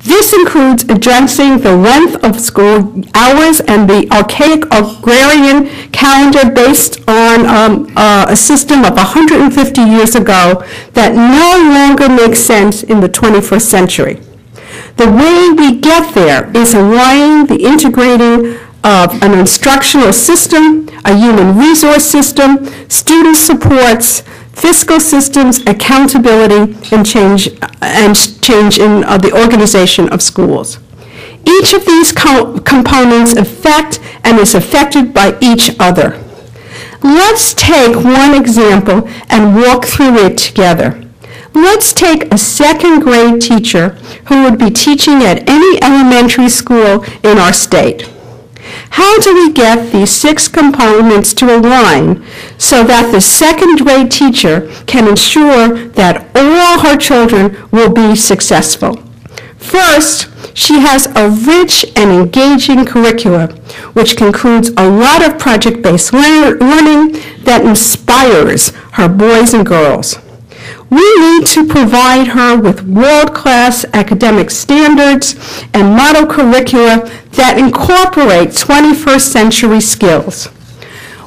This includes addressing the length of school hours and the archaic agrarian calendar based on a system of 150 years ago that no longer makes sense in the 21st century. The way we get there is aligning the integrating of an instructional system, a human resource system, student supports, fiscal systems, accountability, and change in the organization of schools. Each of these components affect and is affected by each other. Let's take one example and walk through it together. Let's take a second grade teacher who would be teaching at any elementary school in our state. How do we get these 6 components to align so that the second grade teacher can ensure that all her children will be successful? First, she has a rich and engaging curriculum, which includes a lot of project-based learning that inspires her boys and girls. We need to provide her with world-class academic standards and model curricula that incorporate 21st century skills.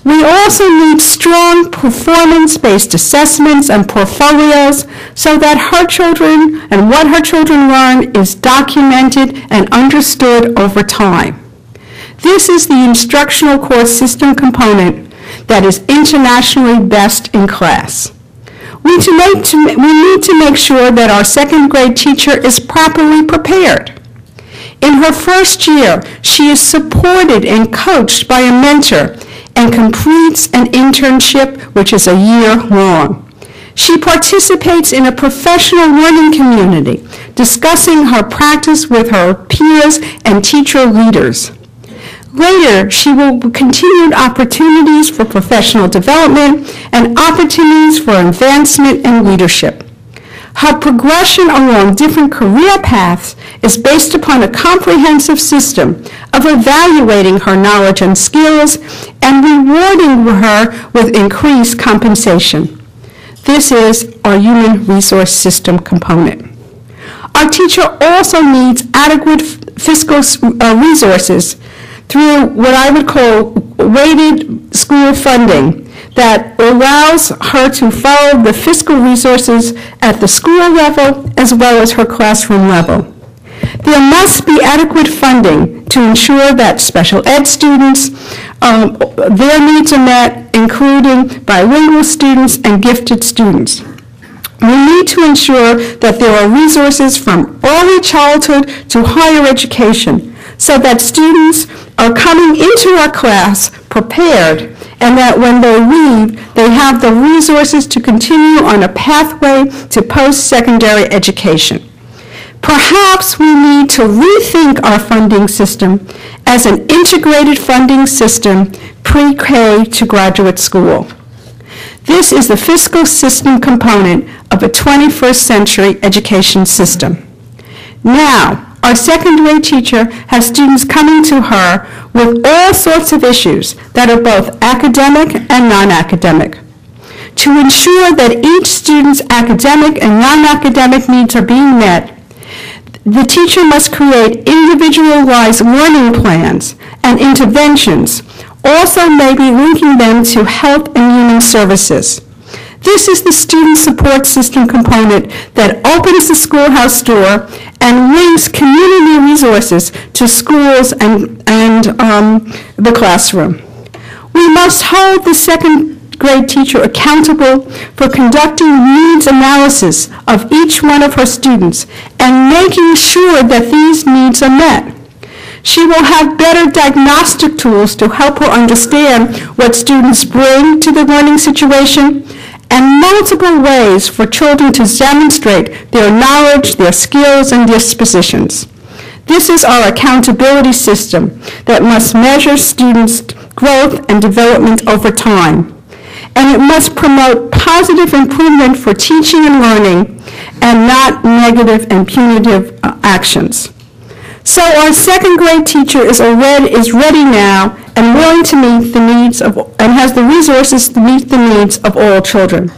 We also need strong performance-based assessments and portfolios so that her children and what her children learn is documented and understood over time. This is the instructional course system component that is internationally best in class. We need to make sure that our second grade teacher is properly prepared. In her first year, she is supported and coached by a mentor and completes an internship, which is a year long. She participates in a professional learning community, discussing her practice with her peers and teacher leaders. Later, she will continue opportunities for professional development and opportunities for advancement and leadership. Her progression along different career paths is based upon a comprehensive system of evaluating her knowledge and skills and rewarding her with increased compensation. This is our human resource system component. Our teacher also needs adequate fiscal resources through what I would call weighted school funding that allows her to follow the fiscal resources at the school level as well as her classroom level. There must be adequate funding to ensure that special ed students, their needs are met, including bilingual students and gifted students. We need to ensure that there are resources from early childhood to higher education so that students are coming into our class prepared and that when they leave, they have the resources to continue on a pathway to post-secondary education. Perhaps we need to rethink our funding system as an integrated funding system pre-K to graduate school. This is the fiscal system component of a 21st century education system. Now, our second grade teacher has students coming to her with all sorts of issues that are both academic and non-academic. To ensure that each student's academic and non-academic needs are being met, the teacher must create individualized learning plans and interventions, also maybe linking them to health and human services. This is the student support system component that opens the schoolhouse door and links community resources to schools and the classroom. We must hold the second grade teacher accountable for conducting needs analysis of each one of her students and making sure that these needs are met. She will have better diagnostic tools to help her understand what students bring to the learning situation and multiple ways for children to demonstrate their knowledge, their skills, and dispositions. This is our accountability system that must measure students' growth and development over time. And it must promote positive improvement for teaching and learning and not negative and punitive actions. So our second grade teacher is ready now and willing to meet the needs of, and has the resources to meet the needs of all children.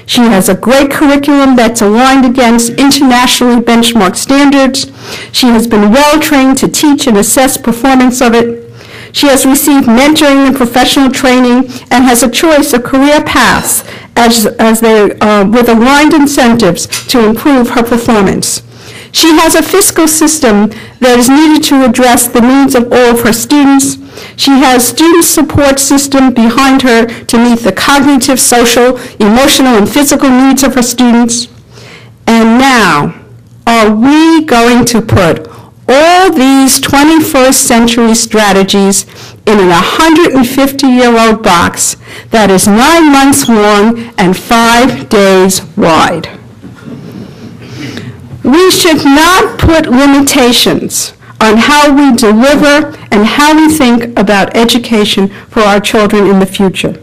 She has a great curriculum that's aligned against internationally benchmarked standards. She has been well-trained to teach and assess performance of it. She has received mentoring and professional training and has a choice of career paths with aligned incentives to improve her performance. She has a fiscal system that is needed to address the needs of all of her students. She has student support system behind her to meet the cognitive, social, emotional, and physical needs of her students. And now, are we going to put all these 21st century strategies in an 150-year-old box that is 9 months long and 5 days wide? We should not put limitations on how we deliver and how we think about education for our children in the future.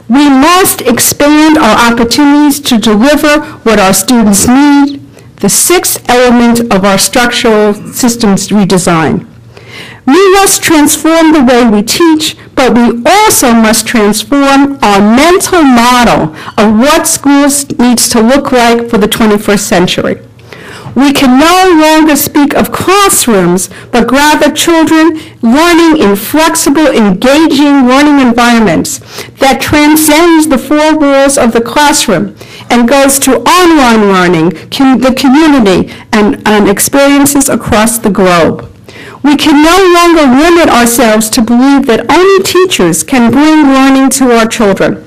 We must expand our opportunities to deliver what our students need, the sixth element of our structural systems redesign. We must transform the way we teach, but we also must transform our mental model of what schools needs to look like for the 21st century. We can no longer speak of classrooms, but rather children learning in flexible, engaging learning environments that transcends the four walls of the classroom and goes to online learning, the community, and experiences across the globe. We can no longer limit ourselves to believe that only teachers can bring learning to our children.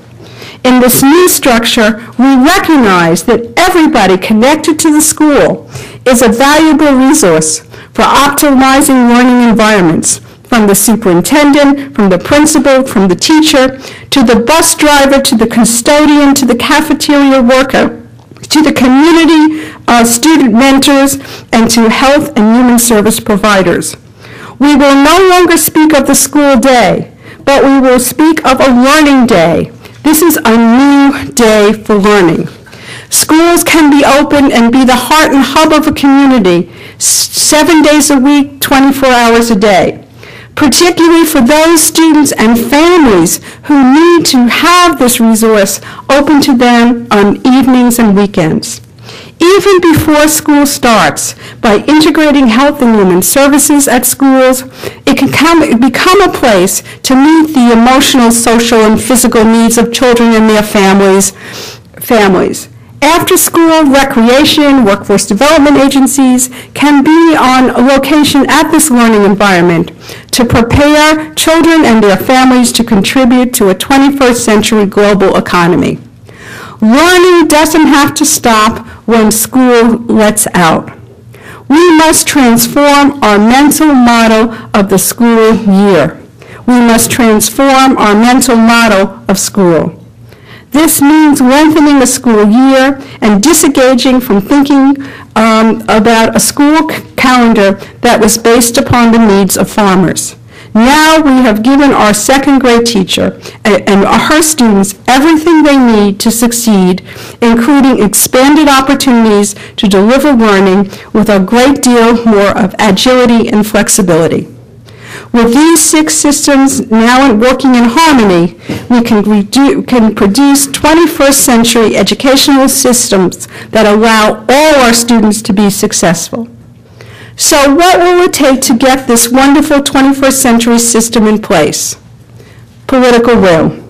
In this new structure, we recognize that everybody connected to the school is a valuable resource for optimizing learning environments, from the superintendent, from the principal, from the teacher, to the bus driver, to the custodian, to the cafeteria worker, to the community student mentors, and to health and human service providers. We will no longer speak of the school day, but we will speak of a learning day. This is a new day for learning. Schools can be open and be the heart and hub of a community 7 days a week, 24 hours a day, particularly for those students and families who need to have this resource open to them on evenings and weekends. Even before school starts, by integrating health and human services at schools, it can become a place to meet the emotional, social, and physical needs of children and their families. After-school recreation, workforce development agencies can be on location at this learning environment to prepare children and their families to contribute to a 21st century global economy. Learning doesn't have to stop when school lets out. We must transform our mental model of the school year. We must transform our mental model of school. This means lengthening the school year and disengaging from thinking about a school calendar that was based upon the needs of farmers. Now we have given our second grade teacher and her students everything they need to succeed, including expanded opportunities to deliver learning with a great deal more of agility and flexibility. With these 6 systems now working in harmony, we can produce 21st century educational systems that allow all our students to be successful. So what will it take to get this wonderful 21st century system in place? Political will.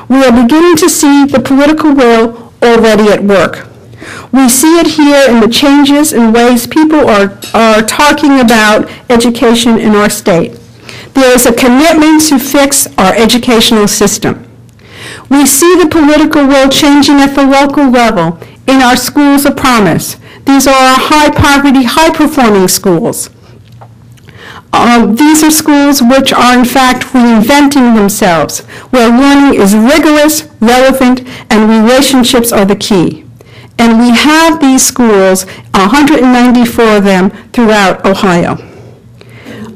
We are beginning to see the political will already at work. We see it here in the changes in ways people are talking about education in our state. There is a commitment to fix our educational system. We see the political will changing at the local level in our schools of promise. These are our high-poverty, high-performing schools. These are schools which are, in fact, reinventing themselves, where learning is rigorous, relevant, and relationships are the key. And we have these schools, 194 of them, throughout Ohio.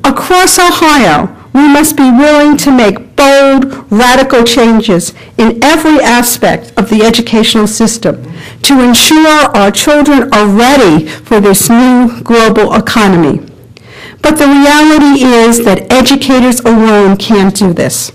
Across Ohio, we must be willing to make bold, radical changes in every aspect of the educational system to ensure our children are ready for this new global economy. But the reality is that educators alone can't do this.